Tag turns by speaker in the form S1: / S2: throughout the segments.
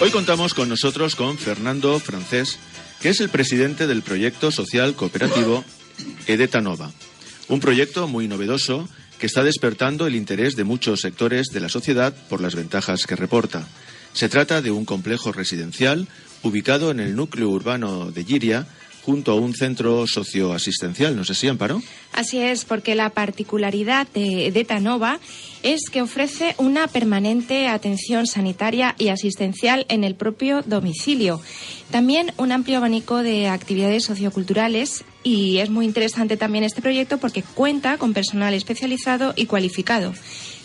S1: Hoy contamos con nosotros con Fernando Francés, que es el presidente del proyecto social cooperativo Edeta Nova. Un proyecto muy novedoso que está despertando el interés de muchos sectores de la sociedad por las ventajas que reporta. Se trata de un complejo residencial ubicado en el núcleo urbano de Llíria, junto a un centro socioasistencial. ¿No sé si, Amparo?
S2: Así es, porque la particularidad de Edeta Nova es que ofrece una permanente atención sanitaria y asistencial en el propio domicilio. También un amplio abanico de actividades socioculturales, y es muy interesante también este proyecto porque cuenta con personal especializado y cualificado.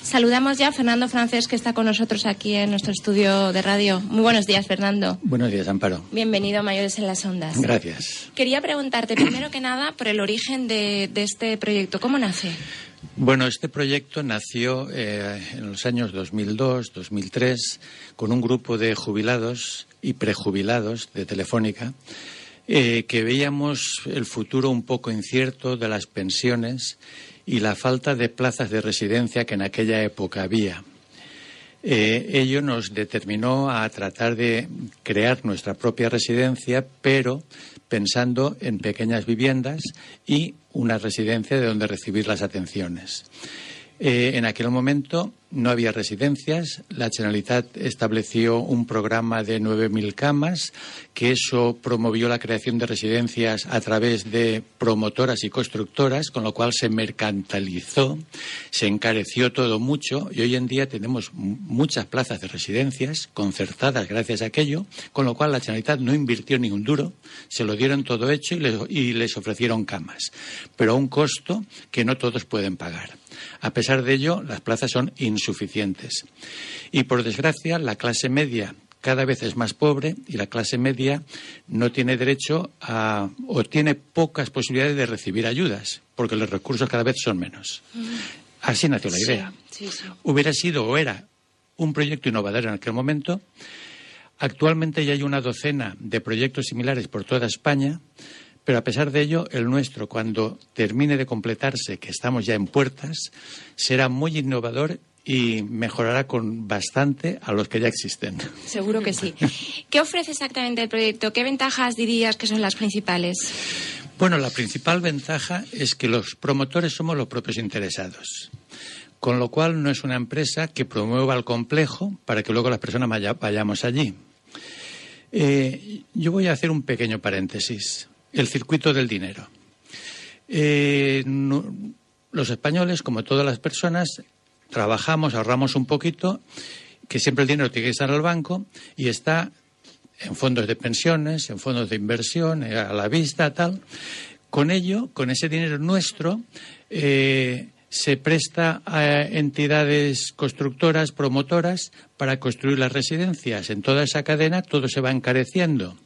S2: Saludamos ya a Fernando Francés, que está con nosotros aquí en nuestro estudio de radio. Muy buenos días, Fernando.
S3: Buenos días, Amparo.
S2: Bienvenido a Mayores en las Ondas.
S3: Gracias.
S2: Quería preguntarte, primero que nada, por el origen de este proyecto. ¿Cómo nace?
S3: Bueno, este proyecto nació en los años 2002, 2003, con un grupo de jubilados y prejubilados de Telefónica, que veíamos el futuro un poco incierto de las pensiones y la falta de plazas de residencia que en aquella época había. Ello nos determinó a tratar de crear nuestra propia residencia, pero pensando en pequeñas viviendas y una residencia de donde recibir las atenciones. En aquel momento no había residencias. La Generalitat estableció un programa de 9.000 camas, que eso promovió la creación de residencias a través de promotoras y constructoras, con lo cual se mercantilizó, se encareció todo mucho y hoy en día tenemos muchas plazas de residencias concertadas gracias a aquello, con lo cual la Generalitat no invirtió ni un duro, se lo dieron todo hecho y les ofrecieron camas, pero a un costo que no todos pueden pagar. A pesar de ello, las plazas son insuficientes. Y, por desgracia, la clase media cada vez es más pobre y la clase media no tiene derecho o tiene pocas posibilidades de recibir ayudas, porque los recursos cada vez son menos. Así nació la idea.
S2: Sí.
S3: Hubiera sido o era un proyecto innovador en aquel momento. Actualmente ya hay una docena de proyectos similares por toda España. Pero a pesar de ello, el nuestro, cuando termine de completarse, que estamos ya en puertas, será muy innovador y mejorará con bastante a los que ya existen.
S2: Seguro que sí. ¿Qué ofrece exactamente el proyecto? ¿Qué ventajas dirías que son las principales?
S3: Bueno, la principal ventaja es que los promotores somos los propios interesados, con lo cual no es una empresa que promueva el complejo para que luego las personas vayamos allí. Yo voy a hacer un pequeño paréntesis. El circuito del dinero. Los españoles, como todas las personas, trabajamos, ahorramos un poquito, que siempre el dinero tiene que estar al banco y está en fondos de pensiones, en fondos de inversión, a la vista, tal. Con ello, con ese dinero nuestro, se presta a entidades constructoras, promotoras, para construir las residencias. En toda esa cadena todo se va encareciendo,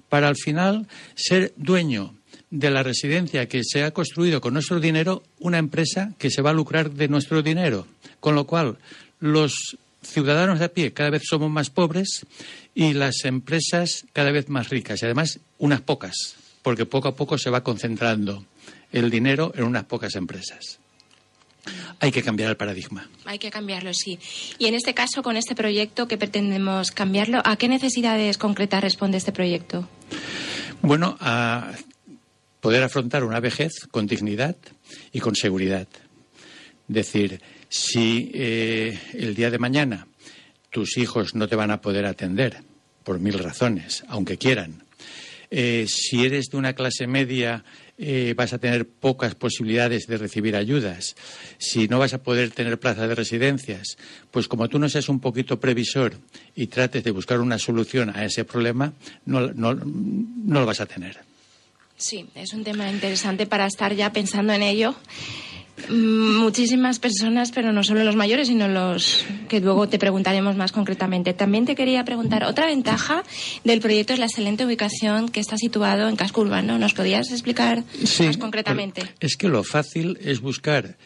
S3: para al final ser dueño de la residencia que se ha construido con nuestro dinero, una empresa que se va a lucrar de nuestro dinero. Con lo cual, los ciudadanos de a pie cada vez somos más pobres y las empresas cada vez más ricas. Y además, unas pocas, porque poco a poco se va concentrando el dinero en unas pocas empresas. Hay que cambiar el paradigma.
S2: Hay que cambiarlo, sí. Y en este caso, con este proyecto, ¿qué pretendemos cambiarlo? ¿A qué necesidades concretas responde este proyecto?
S3: Bueno, a poder afrontar una vejez con dignidad y con seguridad. Es decir, si el día de mañana tus hijos no te van a poder atender, por 1000 razones, aunque quieran, si eres de una clase media, vas a tener pocas posibilidades de recibir ayudas. Si no vas a poder tener plaza de residencias, pues como tú no seas un poquito previsor y trates de buscar una solución a ese problema, no lo vas a tener.
S2: Sí, es un tema interesante para estar ya pensando en ello. Muchísimas personas, pero no solo los mayores, sino los que luego te preguntaremos más concretamente. También te quería preguntar, otra ventaja del proyecto es la excelente ubicación, que está situado en casco urbano. ¿Nos podías explicar más concretamente?
S3: Es que lo fácil es buscar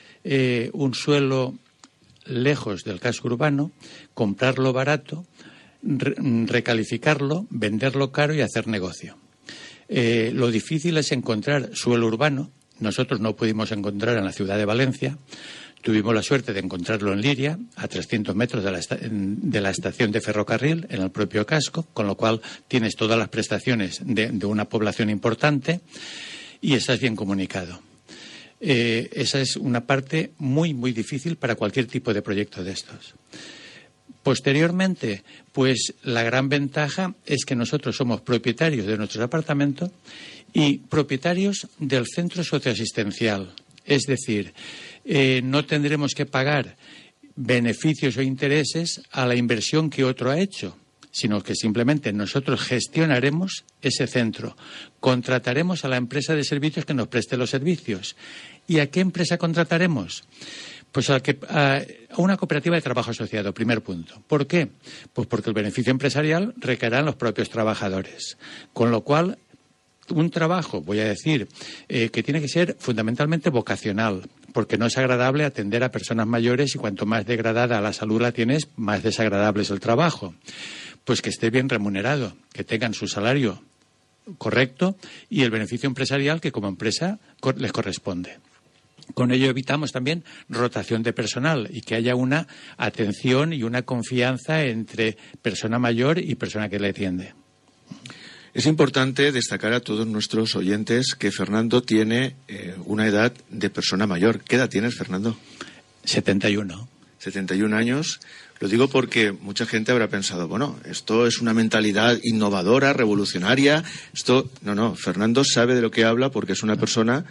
S3: un suelo lejos del casco urbano, comprarlo barato, recalificarlo, venderlo caro y hacer negocio. Lo difícil es encontrar suelo urbano, nosotros no pudimos encontrar en la ciudad de Valencia. Tuvimos la suerte de encontrarlo en Liria, a 300 metros de la estación de ferrocarril, en el propio casco, con lo cual tienes todas las prestaciones de una población importante y estás bien comunicado. Esa es una parte muy, muy difícil para cualquier tipo de proyecto de estos. Posteriormente, pues la gran ventaja es que nosotros somos propietarios de nuestros apartamentos y propietarios del centro socioasistencial. Es decir, no tendremos que pagar beneficios o intereses a la inversión que otro ha hecho, sino que simplemente nosotros gestionaremos ese centro, contrataremos a la empresa de servicios que nos preste los servicios. ¿Y a qué empresa contrataremos? Pues a una cooperativa de trabajo asociado, primer punto. ¿Por qué? Pues porque el beneficio empresarial recaerá en los propios trabajadores. Con lo cual, un trabajo, voy a decir, que tiene que ser fundamentalmente vocacional, porque no es agradable atender a personas mayores y cuanto más degradada la salud la tienes, más desagradable es el trabajo. Pues que esté bien remunerado, que tengan su salario correcto y el beneficio empresarial que como empresa les corresponde. Con ello evitamos también rotación de personal y que haya una atención y una confianza entre persona mayor y persona que le atiende.
S1: Es importante destacar a todos nuestros oyentes que Fernando tiene una edad de persona mayor. ¿Qué edad tienes, Fernando?
S3: 71.
S1: 71 años. Lo digo porque mucha gente habrá pensado, bueno, esto es una mentalidad innovadora, revolucionaria. No, Fernando sabe de lo que habla porque es una persona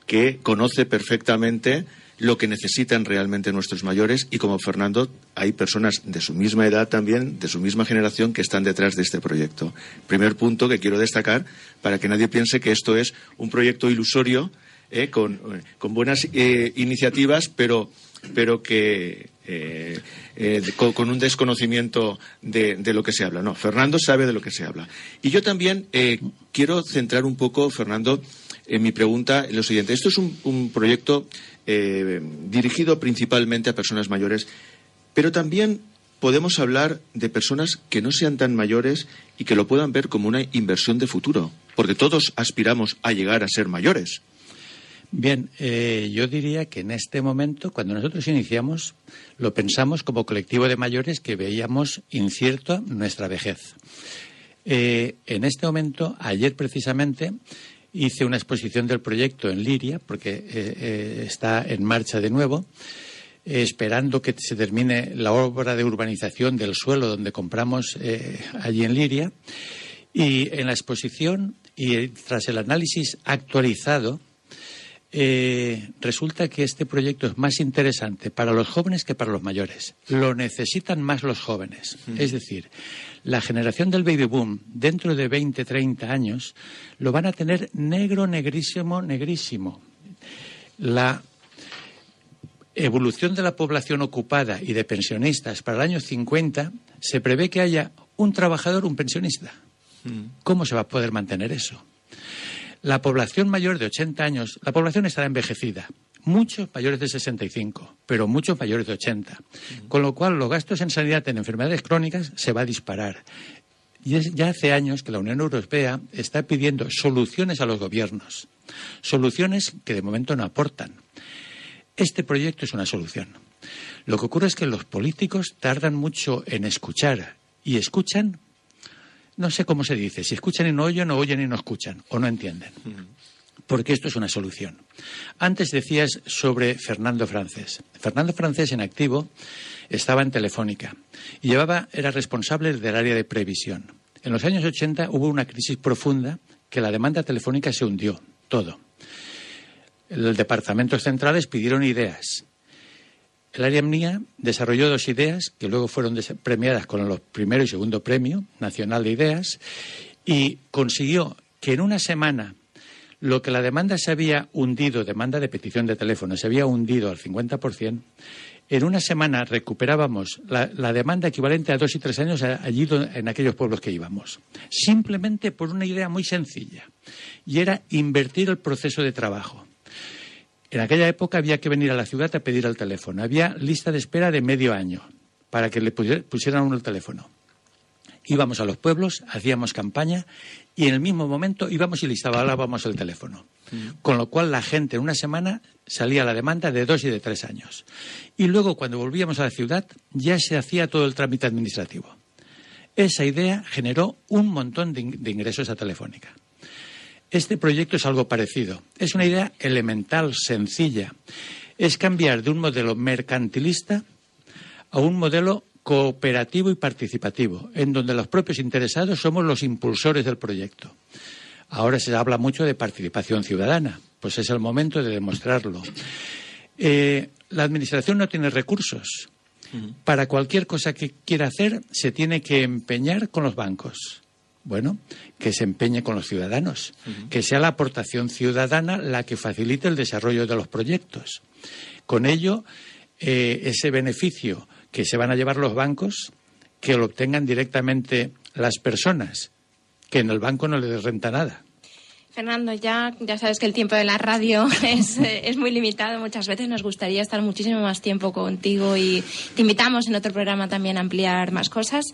S1: que conoce perfectamente lo que necesitan realmente nuestros mayores y como Fernando hay personas de su misma edad también, de su misma generación que están detrás de este proyecto. Primer punto que quiero destacar para que nadie piense que esto es un proyecto ilusorio con buenas iniciativas pero que con un desconocimiento de lo que se habla. No, Fernando sabe de lo que se habla. Y yo también quiero centrar un poco, Fernando, en mi pregunta en lo siguiente. Esto es un proyecto dirigido principalmente a personas mayores, pero también podemos hablar de personas que no sean tan mayores y que lo puedan ver como una inversión de futuro, porque todos aspiramos a llegar a ser mayores.
S3: Bien, yo diría que en este momento, cuando nosotros iniciamos, lo pensamos como colectivo de mayores que veíamos incierto nuestra vejez. En este momento, ayer precisamente, hice una exposición del proyecto en Liria, porque está en marcha de nuevo, esperando que se termine la obra de urbanización del suelo donde compramos allí en Liria. Y en la exposición, y tras el análisis actualizado, resulta que este proyecto es más interesante para los jóvenes que para los mayores. Lo necesitan más los jóvenes. Es decir, la generación del baby boom dentro de 20, 30 años lo van a tener negro, negrísimo, negrísimo. La evolución de la población ocupada y de pensionistas para el año 50 se prevé que haya un trabajador, un pensionista. ¿Cómo se va a poder mantener eso? La población mayor de 80 años, la población estará envejecida. Muchos mayores de 65, pero muchos mayores de 80. Con lo cual, los gastos en sanidad en enfermedades crónicas se va a disparar. Y ya hace años que la Unión Europea está pidiendo soluciones a los gobiernos. Soluciones que de momento no aportan. Este proyecto es una solución. Lo que ocurre es que los políticos tardan mucho en escuchar. Y escuchan, no sé cómo se dice, si escuchan y no oyen y no escuchan, o no entienden. Porque esto es una solución. Antes decías sobre Fernando Francés. Fernando Francés, en activo, estaba en Telefónica y era responsable del área de previsión. En los años 80 hubo una crisis profunda que la demanda telefónica se hundió, todo. Los departamentos centrales pidieron ideas. El área mía desarrolló 2 ideas que luego fueron premiadas con los primero y segundo premio nacional de ideas y consiguió que en una semana lo que la demanda se había hundido, demanda de petición de teléfono, se había hundido al 50%, en una semana recuperábamos la demanda equivalente a 2 y 3 años allí en aquellos pueblos que íbamos. Simplemente por una idea muy sencilla, y era invertir el proceso de trabajo. En aquella época había que venir a la ciudad a pedir el teléfono. Había lista de espera de medio año para que le pusieran uno el teléfono. íbamos a los pueblos, hacíamos campaña y en el mismo momento íbamos y le instalábamos el teléfono. Con lo cual la gente en una semana salía a la demanda de 2 y de 3 años. Y luego cuando volvíamos a la ciudad ya se hacía todo el trámite administrativo. Esa idea generó un montón de ingresos a Telefónica. Este proyecto es algo parecido. Es una idea elemental, sencilla. Es cambiar de un modelo mercantilista a un modelo cooperativo y participativo, en donde los propios interesados somos los impulsores del proyecto. Ahora se habla mucho de participación ciudadana, pues es el momento de demostrarlo. La Administración no tiene recursos. Para cualquier cosa que quiera hacer se tiene que empeñar con los bancos. Bueno, que se empeñe con los ciudadanos, que sea la aportación ciudadana la que facilite el desarrollo de los proyectos. Con ello, ese beneficio que se van a llevar los bancos, que lo obtengan directamente las personas, que en el banco no les renta nada.
S2: Fernando, ya sabes que el tiempo de la radio es muy limitado. Muchas veces nos gustaría estar muchísimo más tiempo contigo y te invitamos en otro programa también a ampliar más cosas.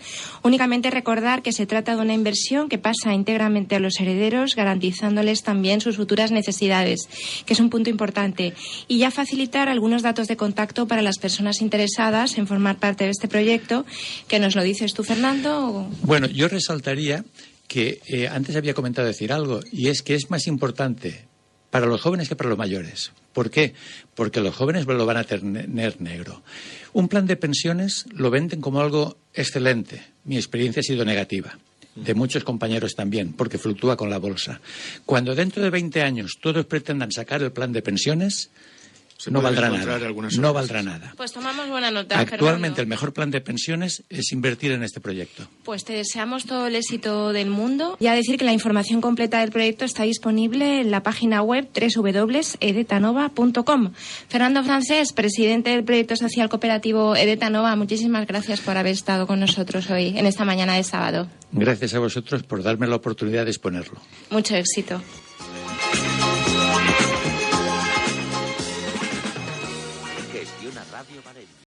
S2: Únicamente recordar que se trata de una inversión que pasa íntegramente a los herederos, garantizándoles también sus futuras necesidades, que es un punto importante. Y ya facilitar algunos datos de contacto para las personas interesadas en formar parte de este proyecto. ¿Qué nos lo dices tú, Fernando?
S3: Bueno, yo resaltaría que antes había comentado decir algo, y es que es más importante para los jóvenes que para los mayores. ¿Por qué? Porque los jóvenes lo van a tener negro. Un plan de pensiones lo venden como algo excelente. Mi experiencia ha sido negativa, de muchos compañeros también, porque fluctúa con la bolsa. Cuando dentro de 20 años todos pretendan sacar el plan de pensiones, no valdrá nada. No valdrá nada.
S2: Pues tomamos buena nota,
S3: Actualmente
S2: Fernando.
S3: el mejor plan de pensiones es invertir en este proyecto.
S2: Pues te deseamos todo el éxito del mundo. Ya decir que la información completa del proyecto está disponible en la página web www.edetanova.com. Fernando Francés, presidente del proyecto social cooperativo Edetanova, muchísimas gracias por haber estado con nosotros hoy, en esta mañana de sábado.
S3: Gracias a vosotros por darme la oportunidad de exponerlo.
S2: Mucho éxito.
S4: Gestiona Radio Valencia.